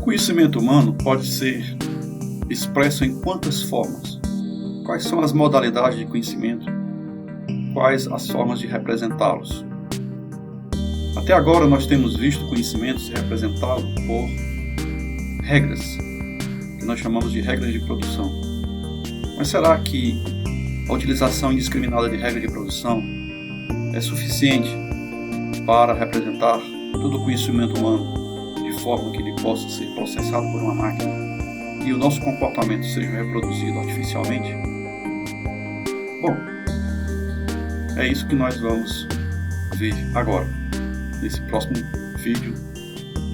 conhecimento humano pode ser expresso em quantas formas? Quais são as modalidades de conhecimento? Quais as formas de representá-los? Até agora nós temos visto conhecimento se representado por regras, que nós chamamos de regras de produção. Mas será que a utilização indiscriminada de regras de produção é suficiente para representar todo o conhecimento humano de forma que ele possa ser processado por uma máquina e o nosso comportamento seja reproduzido artificialmente? Bom, é isso que nós vamos ver agora, nesse próximo vídeo,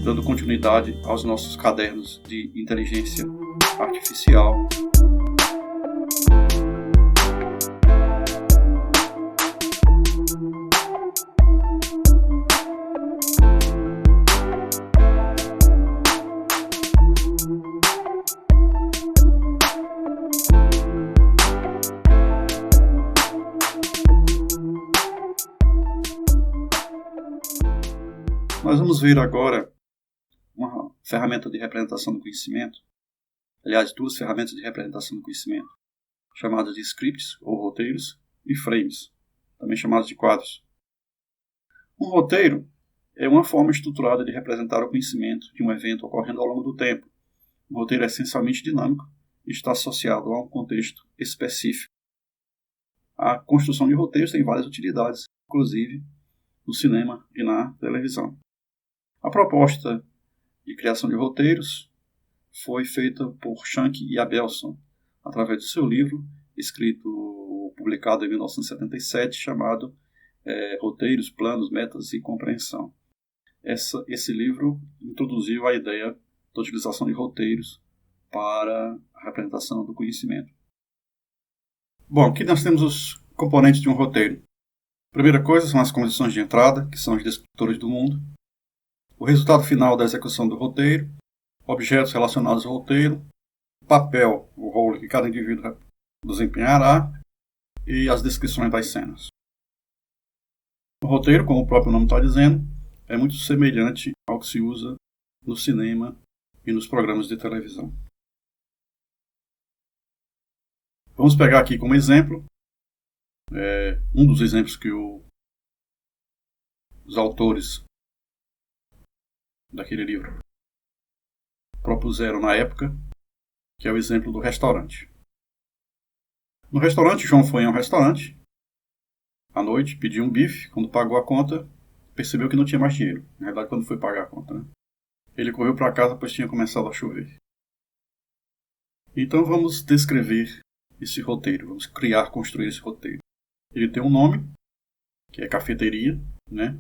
dando continuidade aos nossos cadernos de inteligência artificial. Nós vamos ver agora uma ferramenta de representação do conhecimento, aliás, duas ferramentas de representação do conhecimento, chamadas de scripts ou roteiros e frames, também chamados de quadros. Um roteiro é uma forma estruturada de representar o conhecimento de um evento ocorrendo ao longo do tempo. Um roteiro é essencialmente dinâmico e está associado a um contexto específico. A construção de roteiros tem várias utilidades, inclusive no cinema e na televisão. A proposta de criação de roteiros foi feita por Shank e Abelson, através do seu livro, publicado em 1977, chamado Roteiros, Planos, Metas e Compreensão. Esse livro introduziu a ideia da utilização de roteiros para a representação do conhecimento. Bom, aqui nós temos os componentes de um roteiro. A primeira coisa são as condições de entrada, que são os descritores do mundo. O resultado final da execução do roteiro, objetos relacionados ao roteiro, papel, o rol que cada indivíduo desempenhará e as descrições das cenas. O roteiro, como o próprio nome está dizendo, é muito semelhante ao que se usa no cinema e nos programas de televisão. Vamos pegar aqui como exemplo um dos exemplos que os autores daquele livro propuseram na época, que é o exemplo do restaurante. No restaurante, João foi a um restaurante à noite, pediu um bife. Quando pagou a conta, percebeu que não tinha mais dinheiro. Na verdade, quando foi pagar a conta, né? Ele correu para casa, pois tinha começado a chover. Então vamos descrever esse roteiro, vamos construir esse roteiro. Ele tem um nome, que é cafeteria, né?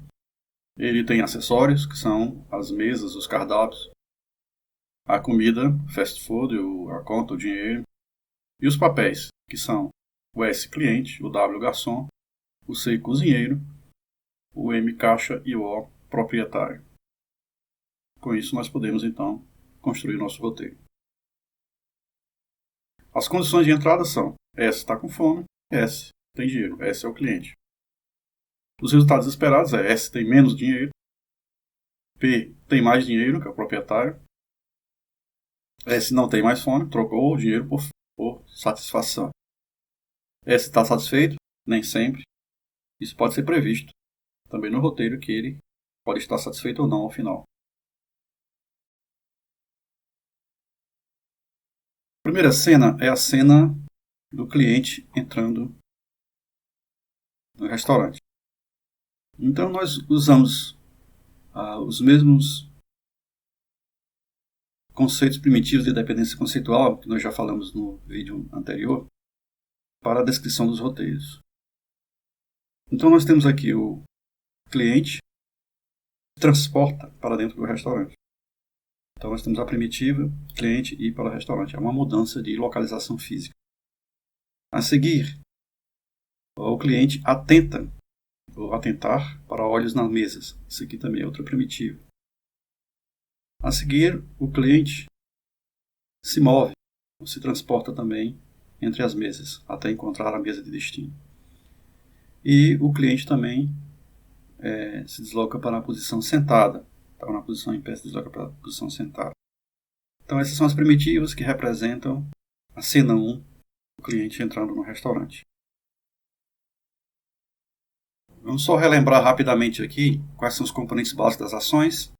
Ele tem acessórios, que são as mesas, os cardápios, a comida, fast food, a conta, o dinheiro, e os papéis, que são o S cliente, o W garçom, o C cozinheiro, o M caixa e o O proprietário. Com isso nós podemos então construir o nosso roteiro. As condições de entrada são: S está com fome, S tem dinheiro, S é o cliente. Os resultados esperados é S tem menos dinheiro, P tem mais dinheiro, que é o proprietário, S não tem mais fome, trocou o dinheiro por satisfação. S está satisfeito? Nem sempre. Isso pode ser previsto também no roteiro, que ele pode estar satisfeito ou não ao final. A primeira cena é a cena do cliente entrando no restaurante. Então nós usamos os mesmos conceitos primitivos de dependência conceitual, que nós já falamos no vídeo anterior, para a descrição dos roteiros. Então nós temos aqui o cliente que transporta para dentro do restaurante. Então nós temos a primitiva, cliente ir para o restaurante. É uma mudança de localização física. A seguir, o cliente atenta ou atentar para olhos nas mesas. Isso aqui também é outra primitiva. A seguir, o cliente se move, ou se transporta também entre as mesas, até encontrar a mesa de destino. E o cliente também se desloca para a posição sentada. Estava na posição em pé, se desloca para a posição sentada. Então essas são as primitivas que representam a cena 1, o cliente entrando no restaurante. Vamos só relembrar rapidamente aqui quais são os componentes básicos das ações.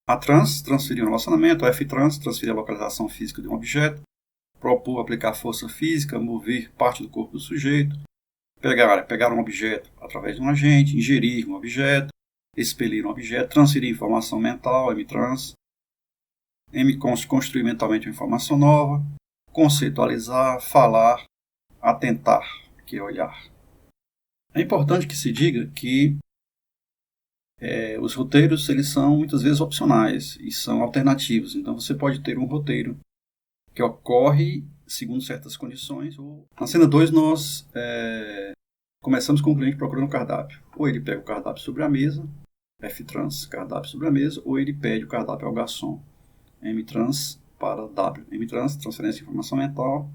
A trans, transferir um relacionamento. A F-trans, transferir a localização física de um objeto. Propor, aplicar força física, mover parte do corpo do sujeito. Pegar um objeto através de um agente, ingerir um objeto, expelir um objeto, transferir informação mental, M-trans. M-const, construir mentalmente uma informação nova. Conceitualizar, falar, atentar, que é olhar. É importante que se diga que os roteiros eles são muitas vezes opcionais e são alternativos. Então você pode ter um roteiro que ocorre segundo certas condições. Na cena 2 nós começamos com o cliente procurando o cardápio. Ou ele pega o cardápio sobre a mesa, F-trans, cardápio sobre a mesa, ou ele pede o cardápio ao garçom, M-trans para W. M-trans, transferência de informação mental,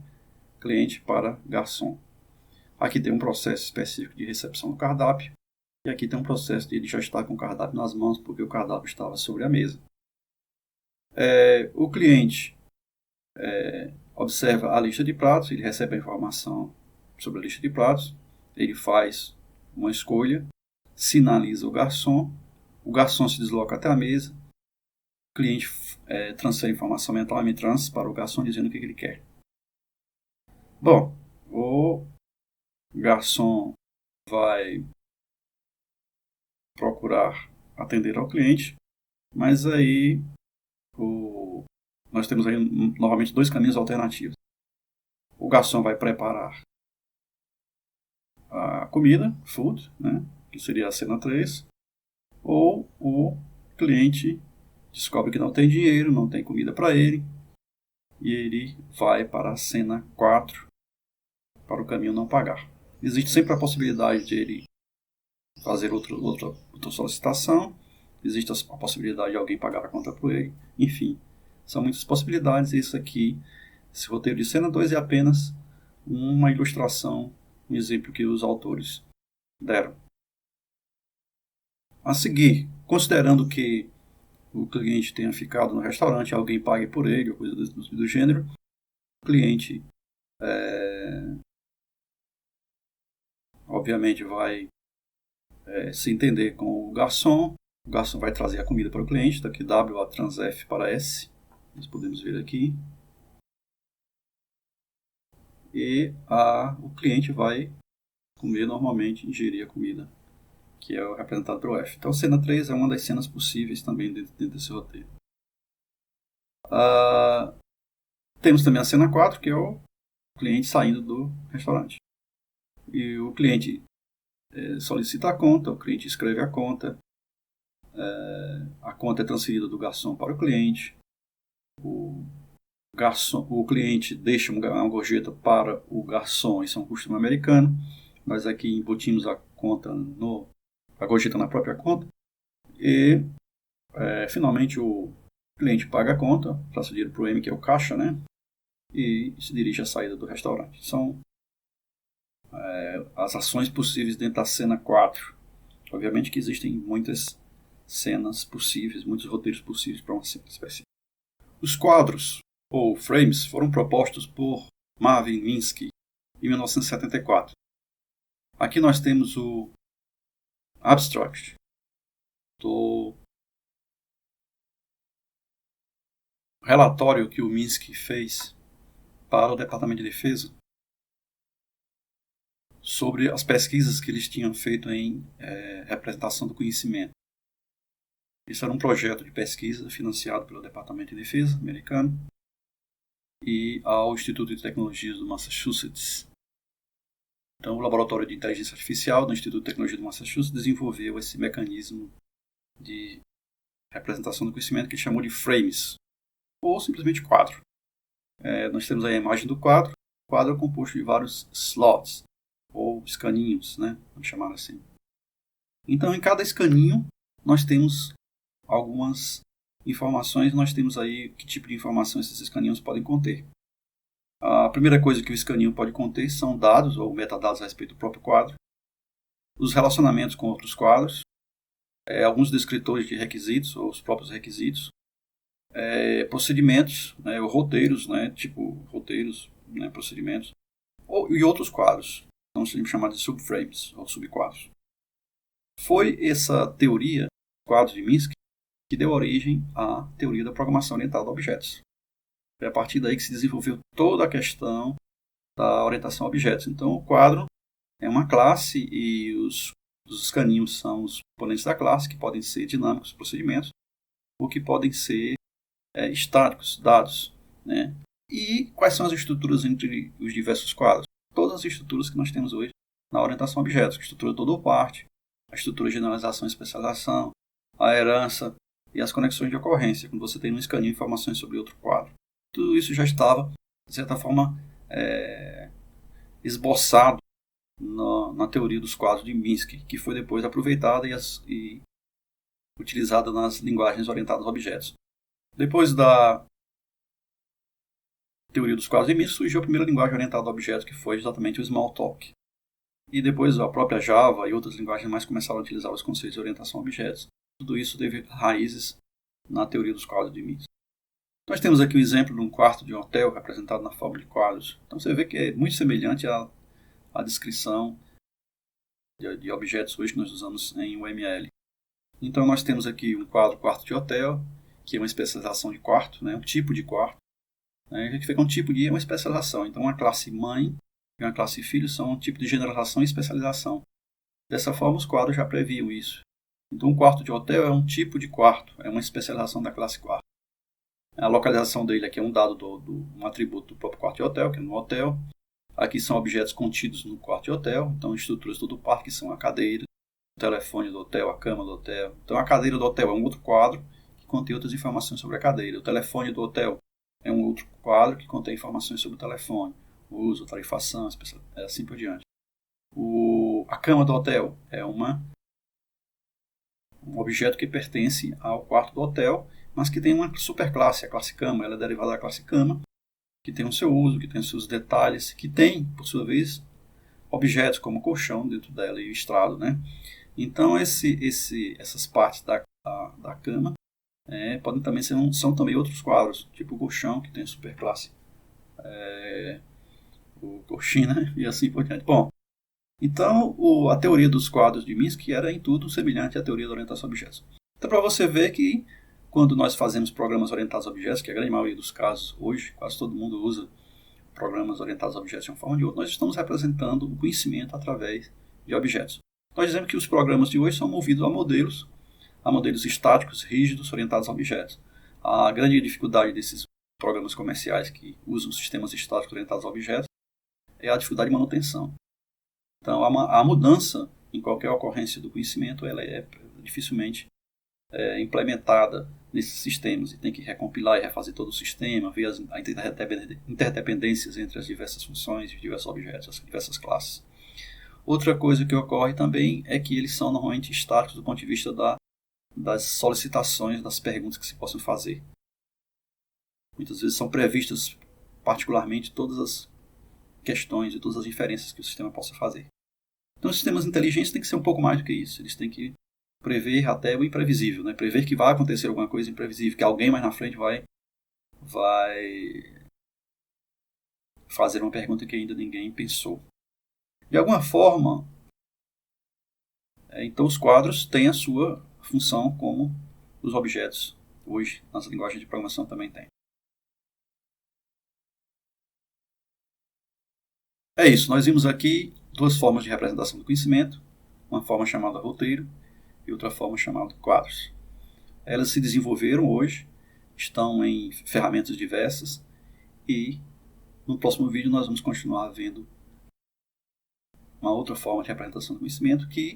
cliente para garçom. Aqui tem um processo específico de recepção do cardápio. E aqui tem um processo de ele já estar com o cardápio nas mãos, porque o cardápio estava sobre a mesa. O cliente observa a lista de pratos, ele recebe a informação sobre a lista de pratos, ele faz uma escolha, sinaliza o garçom se desloca até a mesa, o cliente transfere a informação mental M-trans para o garçom dizendo o que ele quer. Bom, o garçom vai procurar atender ao cliente, mas aí nós temos aí novamente dois caminhos alternativos. O garçom vai preparar a comida, food, né, que seria a cena 3, ou o cliente descobre que não tem dinheiro, não tem comida para ele, e ele vai para a cena 4, para o caminho não pagar. Existe sempre a possibilidade de ele fazer outra solicitação, existe a possibilidade de alguém pagar a conta por ele, enfim, são muitas possibilidades. Isso aqui, esse roteiro de cena 2 é apenas uma ilustração, um exemplo que os autores deram. A seguir, considerando que o cliente tenha ficado no restaurante, alguém pague por ele, ou coisa do gênero, o cliente obviamente vai se entender com o garçom vai trazer a comida para o cliente, daqui W, a trans F para S, nós podemos ver aqui, e o cliente vai comer normalmente, ingerir a comida, que é representado pelo F. Então a cena 3 é uma das cenas possíveis também dentro desse roteiro. Temos também a cena 4, que é o cliente saindo do restaurante. E o cliente solicita a conta, o cliente escreve a conta é transferida do garçom para o cliente, o cliente deixa uma gorjeta para o garçom, isso é um costume americano, nós aqui embutimos a gorjeta na própria conta, e finalmente o cliente paga a conta, passa o dinheiro para o M, que é o caixa, né, e se dirige à saída do restaurante. São as ações possíveis dentro da cena 4. Obviamente que existem muitas cenas possíveis, muitos roteiros possíveis para uma cena específica. Os quadros, ou frames, foram propostos por Marvin Minsky em 1974. Aqui nós temos o abstract do relatório que o Minsky fez para o Departamento de Defesa sobre as pesquisas que eles tinham feito em representação do conhecimento. Isso era um projeto de pesquisa financiado pelo Departamento de Defesa americano e ao Instituto de Tecnologias do Massachusetts. Então, o Laboratório de Inteligência Artificial do Instituto de Tecnologia do Massachusetts desenvolveu esse mecanismo de representação do conhecimento que chamou de frames, ou simplesmente quadro. Nós temos aí a imagem do quadro. O quadro é composto de vários slots, ou escaninhos, né? Vamos chamar assim. Então, em cada escaninho, nós temos algumas informações, nós temos aí que tipo de informação esses escaninhos podem conter. A primeira coisa que o escaninho pode conter são dados ou metadados a respeito do próprio quadro, os relacionamentos com outros quadros, alguns descritores de requisitos ou os próprios requisitos, procedimentos, né, roteiros, né, tipo roteiros, né, procedimentos, e outros quadros, então chamados de subframes ou subquadros. Foi essa teoria, quadros de Minsky, que deu origem à teoria da programação orientada a objetos. Foi a partir daí que se desenvolveu toda a questão da orientação a objetos. Então, o quadro é uma classe e os caninhos são os componentes da classe, que podem ser dinâmicos, procedimentos, ou que podem ser estáticos, dados. Né? E quais são as estruturas entre os diversos quadros? Todas as estruturas que nós temos hoje na orientação a objetos, a estrutura toda ou parte, a estrutura de generalização e especialização, a herança e as conexões de ocorrência, quando você tem no escaninho informações sobre outro quadro. Tudo isso já estava, de certa forma, esboçado na teoria dos quadros de Minsky, que foi depois aproveitada e utilizada nas linguagens orientadas a objetos. Depois da teoria dos quadros de Minsky, surgiu a primeira linguagem orientada a objetos, que foi exatamente o Smalltalk. E depois a própria Java e outras linguagens mais começaram a utilizar os conceitos de orientação a objetos. Tudo isso teve raízes na teoria dos quadros de Minsky. Nós temos aqui o exemplo de um quarto de um hotel representado na forma de quadros. Então você vê que é muito semelhante à descrição de objetos hoje que nós usamos em UML. Então nós temos aqui um quarto de hotel, que é uma especialização de quarto, né, um tipo de quarto. A gente vê que um tipo de é uma especialização. Então uma classe mãe e uma classe filho são um tipo de generalização e especialização. Dessa forma os quadros já previam isso. Então um quarto de hotel é um tipo de quarto, é uma especialização da classe quarto. A localização dele aqui é um dado um atributo do próprio quarto de hotel, que é no hotel. Aqui são objetos contidos no quarto de hotel, então estruturas todo o parque, que são a cadeira, o telefone do hotel, a cama do hotel. Então a cadeira do hotel é um outro quadro que contém outras informações sobre a cadeira. O telefone do hotel é um outro quadro que contém informações sobre o telefone, o uso, a tarifação, assim por diante. A cama do hotel é um objeto que pertence ao quarto do hotel, mas que tem uma superclasse, a classe cama. Ela é derivada da classe cama, que tem o seu uso, que tem os seus detalhes, que tem, por sua vez, objetos como colchão dentro dela e o estrado, né? Então, essas partes da cama podem também são também outros quadros, tipo o colchão, que tem a superclasse, o cortina e assim por diante. Bom, então, a teoria dos quadros de Minsky era em tudo semelhante à teoria da orientação a objetos. Então, para você ver que quando nós fazemos programas orientados a objetos, que a grande maioria dos casos hoje, quase todo mundo usa programas orientados a objetos de uma forma ou de outra, nós estamos representando o conhecimento através de objetos. Nós dizemos que os programas de hoje são movidos a modelos estáticos, rígidos, orientados a objetos. A grande dificuldade desses programas comerciais que usam sistemas estáticos orientados a objetos é a dificuldade de manutenção. Então, a mudança em qualquer ocorrência do conhecimento ela é dificilmente implementada nesses sistemas e tem que recompilar e refazer todo o sistema, ver as interdependências entre as diversas funções, os diversos objetos, as diversas classes. Outra coisa que ocorre também é que eles são normalmente estáticos do ponto de vista das solicitações, das perguntas que se possam fazer. Muitas vezes são previstas particularmente todas as questões e todas as inferências que o sistema possa fazer. Então os sistemas inteligentes têm que ser um pouco mais do que isso. Eles têm que prever até o imprevisível, né? Prever que vai acontecer alguma coisa imprevisível, que alguém mais na frente vai fazer uma pergunta que ainda ninguém pensou. De alguma forma, então os quadros têm a sua função como os objetos hoje nas linguagens de programação também têm. É isso, nós vimos aqui duas formas de representação do conhecimento, uma forma chamada roteiro e outra forma chamada quadros. Elas se desenvolveram hoje, estão em ferramentas diversas e no próximo vídeo nós vamos continuar vendo uma outra forma de representação do conhecimento que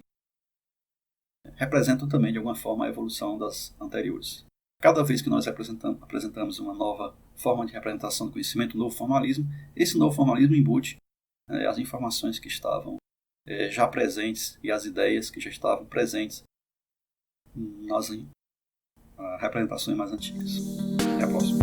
representa também de alguma forma a evolução das anteriores. Cada vez que nós apresentamos uma nova forma de representação do conhecimento, um novo formalismo, esse novo formalismo embute as informações que estavam já presentes e as ideias que já estavam presentes nas representações mais antigas. Até a próxima.